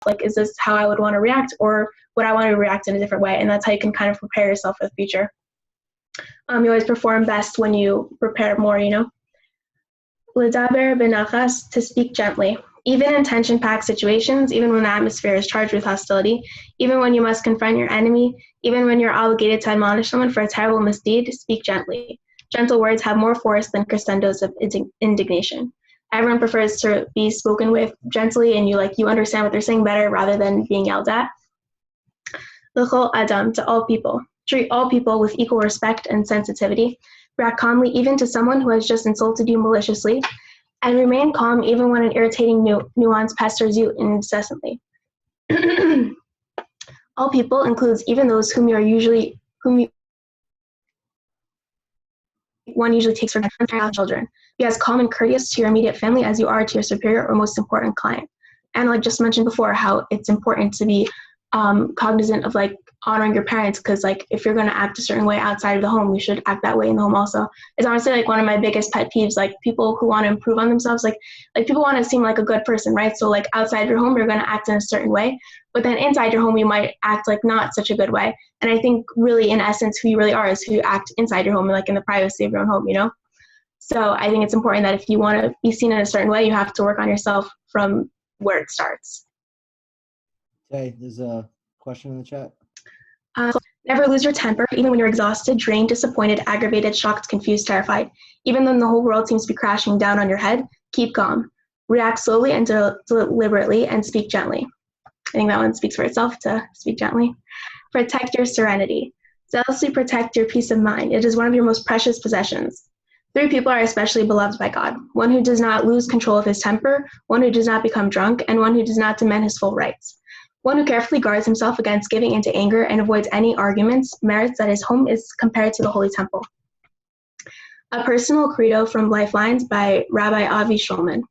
like, is this how I would want to react, or would I want to react in a different way? And that's how you can kind of prepare yourself for the future. You always perform best when you prepare more, L'daber benachas, to speak gently. Even in tension-packed situations, even when the atmosphere is charged with hostility, even when you must confront your enemy, even when you're obligated to admonish someone for a terrible misdeed, speak gently. Gentle words have more force than crescendos of indignation. Everyone prefers to be spoken with gently, and you understand what they're saying better rather than being yelled at. L'chol adam, to all people. Treat all people with equal respect and sensitivity. React calmly even to someone who has just insulted you maliciously, and remain calm even when an irritating nuance pesters you incessantly. All people includes even those one usually takes for granted, children. Be as calm and courteous to your immediate family as you are to your superior or most important client. And like just mentioned before, how it's important to be cognizant of like honoring your parents, because like if you're going to act a certain way outside of the home, you should act that way in the home also. It's honestly like one of my biggest pet peeves, like people who want to improve on themselves, like people want to seem like a good person, right? So like outside your home, you're going to act in a certain way, but then inside your home, you might act like not such a good way. And I think really in essence, who you really are is who you act inside your home, like in the privacy of your own home, So I think it's important that if you want to be seen in a certain way, you have to work on yourself from where it starts. Okay, there's a question in the chat. Never lose your temper, even when you're exhausted, drained, disappointed, aggravated, shocked, confused, terrified. Even when the whole world seems to be crashing down on your head, keep calm. React slowly and deliberately and speak gently. I think that one speaks for itself, to speak gently. Protect your serenity. Zealously protect your peace of mind. It is one of your most precious possessions. 3 people are especially beloved by God: one who does not lose control of his temper, one who does not become drunk, and one who does not demand his full rights. One who carefully guards himself against giving into anger and avoids any arguments merits that his home is compared to the Holy Temple. A personal credo from Lifelines by Rabbi Avi Shulman.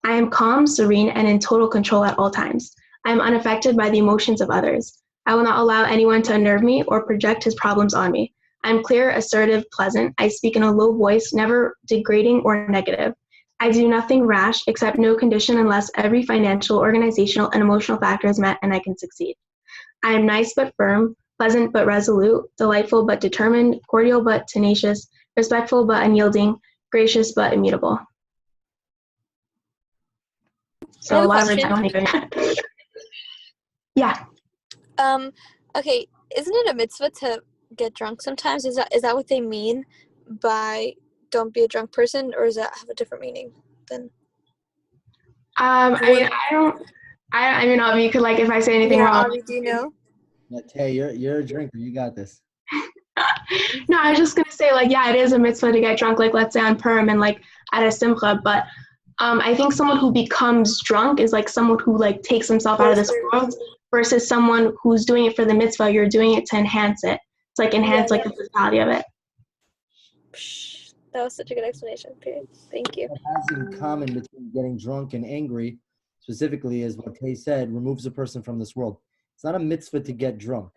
I am calm, serene, and in total control at all times. I am unaffected by the emotions of others. I will not allow anyone to unnerve me or project his problems on me. I am clear, assertive, pleasant. I speak in a low voice, never degrading or negative. I do nothing rash, accept no condition unless every financial, organizational, and emotional factor is met and I can succeed. I am nice but firm, pleasant but resolute, delightful but determined, cordial but tenacious, respectful but unyielding, gracious but immutable. So a lot of words. Yeah. Okay, isn't it a mitzvah to get drunk sometimes? Is that what they mean by don't be a drunk person, or does that have a different meaning than? I mean, Avi, you could, like, if I say anything wrong. Avi, do you know? Hey, you're a drinker. You got this. No, I was just gonna say, like, yeah, it is a mitzvah to get drunk, like, let's say on Purim and like at a simcha, but I think someone who becomes drunk is like someone who like takes himself out of this world, versus someone who's doing it for the mitzvah. You're doing it to enhance it. It's like enhance like the totality of it. That was such a good explanation. Period. Thank you. What has in common between getting drunk and angry, specifically, is what Tay said, removes a person from this world. It's not a mitzvah to get drunk.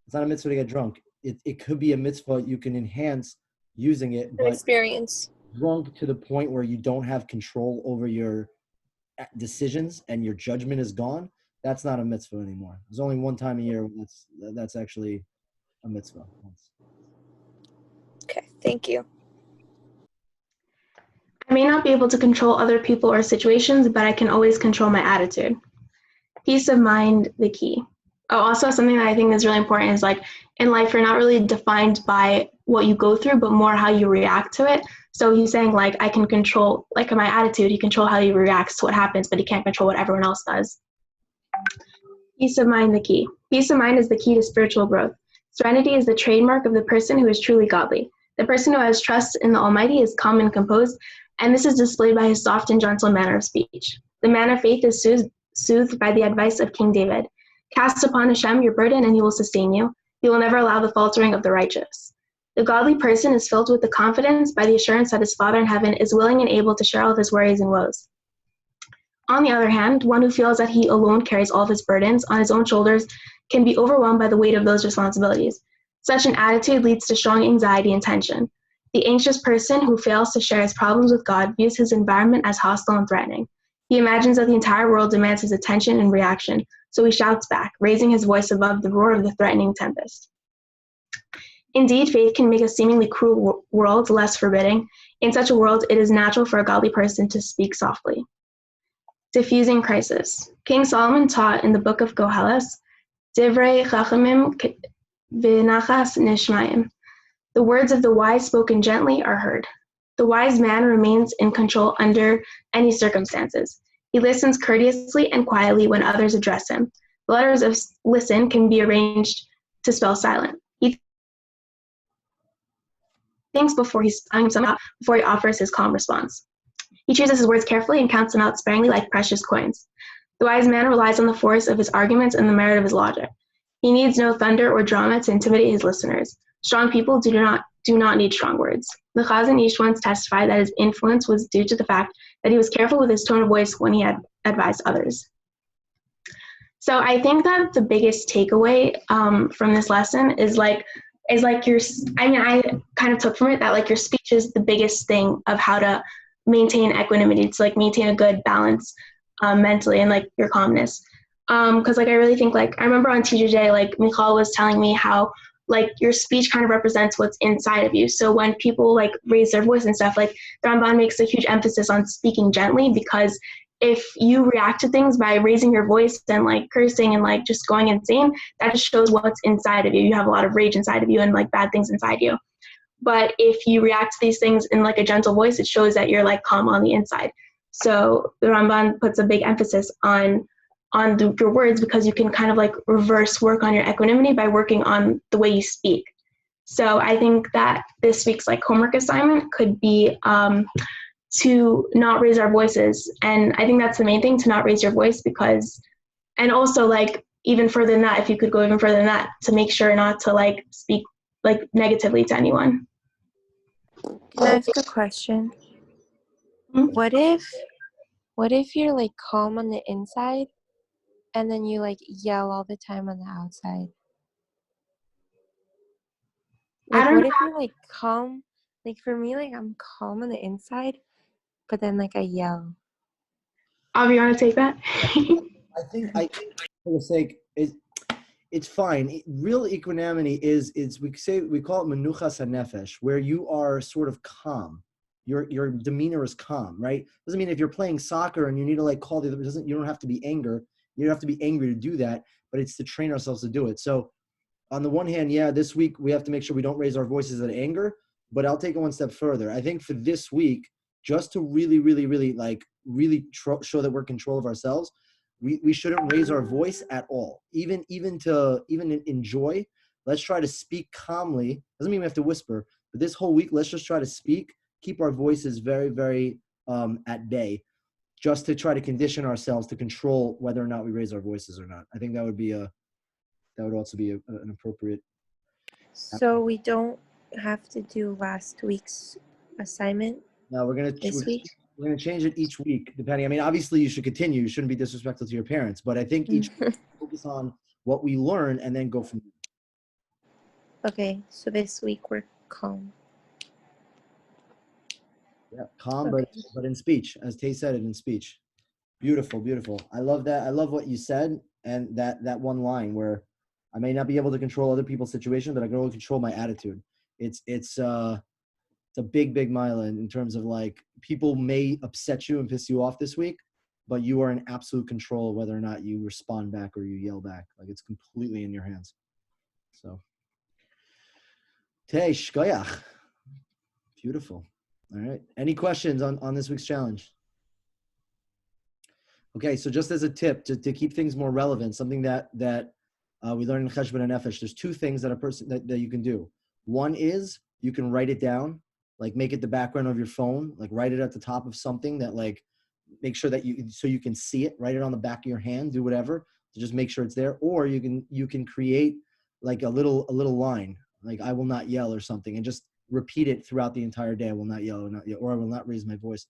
It's not a mitzvah to get drunk. It could be a mitzvah you can enhance using it, but experience. Drunk to the point where you don't have control over your decisions and your judgment is gone, that's not a mitzvah anymore. There's only one time a year that's actually a mitzvah. Okay, thank you. I may not be able to control other people or situations, but I can always control my attitude. Peace of mind, the key. Oh, also something that I think is really important is like in life, you're not really defined by what you go through, but more how you react to it. So he's saying like, I can control, like my attitude, you control how you react to what happens, but you can't control what everyone else does. Peace of mind, the key. Peace of mind is the key to spiritual growth. Serenity is the trademark of the person who is truly godly. The person who has trust in the Almighty is calm and composed, and this is displayed by his soft and gentle manner of speech. The man of faith is soothed by the advice of King David. Cast upon Hashem your burden, and he will sustain you. He will never allow the faltering of the righteous. The godly person is filled with the confidence by the assurance that his Father in heaven is willing and able to share all of his worries and woes. On the other hand, one who feels that he alone carries all of his burdens on his own shoulders can be overwhelmed by the weight of those responsibilities. Such an attitude leads to strong anxiety and tension. The anxious person who fails to share his problems with God views his environment as hostile and threatening. He imagines that the entire world demands his attention and reaction, so he shouts back, raising his voice above the roar of the threatening tempest. Indeed, faith can make a seemingly cruel world less forbidding. In such a world, it is natural for a godly person to speak softly. Diffusing crisis. King Solomon taught in the book of Koheles, Divrei Chachamim v'nachas nishmayim. The words of the wise spoken gently are heard. The wise man remains in control under any circumstances. He listens courteously and quietly when others address him. The letters of listen can be arranged to spell silent. He thinks before he offers his calm response. He chooses his words carefully and counts them out sparingly like precious coins. The wise man relies on the force of his arguments and the merit of his logic. He needs no thunder or drama to intimidate his listeners. Strong people do not need strong words. The Chazon Ish once testified that his influence was due to the fact that he was careful with his tone of voice when he had advised others. So I think that the biggest takeaway from this lesson is I kind of took from it that like your speech is the biggest thing of how to maintain equanimity, to like maintain a good balance mentally and like your calmness. Because like I really think like I remember on Teacher Day, like Michal was telling me how like your speech kind of represents what's inside of you. So when people like raise their voice and stuff, like the HaRamban makes a huge emphasis on speaking gently, because if you react to things by raising your voice and like cursing and like just going insane, that just shows what's inside of you. You have a lot of rage inside of you and like bad things inside you. But if you react to these things in like a gentle voice, it shows that you're like calm on the inside. So the HaRamban puts a big emphasis on your words, because you can kind of like reverse work on your equanimity by working on the way you speak. So I think that this week's like homework assignment could be to not raise our voices. And I think that's the main thing, to not raise your voice, because, and also like even further than that, if you could go even further than that, to make sure not to like speak like negatively to anyone. Can I ask a question? Mm-hmm. What if you're like calm on the inside and then you like yell all the time on the outside? Like what if you're like calm? Like for me, like I'm calm on the inside, but then like I yell. Avi, you want to take that? I think for the sake, it's fine. Real equanimity is we call it menuchas hanefesh, where you are sort of calm. Your demeanor is calm, right? Doesn't mean if you're playing soccer and you need to like call the other, you don't have to be angry. You don't have to be angry to do that, but it's to train ourselves to do it. So on the one hand, yeah, this week we have to make sure we don't raise our voices at anger, but I'll take it one step further. I think for this week, just to really show that we're in control of ourselves, we shouldn't raise our voice at all. Even in joy, let's try to speak calmly. Doesn't mean we have to whisper, but this whole week, let's just try to speak, keep our voices very, very at bay, just to try to condition ourselves to control whether or not we raise our voices or not. I think that would also be an appropriate. So we don't have to do last week's assignment. No, we're gonna change it each week, depending. I mean, obviously, you should continue. You shouldn't be disrespectful to your parents, but I think each week focus on what we learn and then go from there. Okay, so this week we're calm. Yeah, calm, Okay. but in speech, as Tay said it in speech. Beautiful, beautiful. I love that. I love what you said, and that one line where I may not be able to control other people's situation, but I can only control my attitude. It's a big mile in terms of like people may upset you and piss you off this week, but you are in absolute control of whether or not you respond back or you yell back. Like it's completely in your hands. So, Tay shkoyach. Beautiful. All right. Any questions on this week's challenge? Okay, so just as a tip to keep things more relevant, something that we learned in Cheshbon and Nefesh, there's two things that you can do. One is you can write it down, like make it the background of your phone, like write it at the top of something that like make sure that you can see it, write it on the back of your hand, do whatever to just make sure it's there. Or you can create like a little line, like I will not yell or something, and just repeat it throughout the entire day. I will not yell or I will not raise my voice.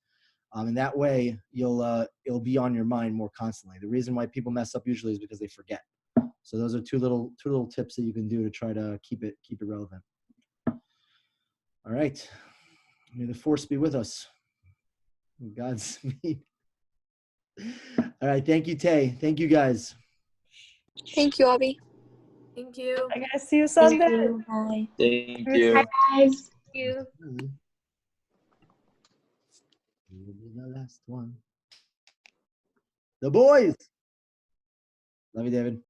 And that way it'll be on your mind more constantly. The reason why people mess up usually is because they forget. So those are two little tips that you can do to try to keep it relevant. All right. May the force be with us. Godspeed. All right. Thank you, Tay. Thank you, guys. Thank you, Abby. Thank you. I gotta see you Thank Sunday. you. Bye. Thank Bye, you. guys. Thank you. The last one. The boys. Love you, David.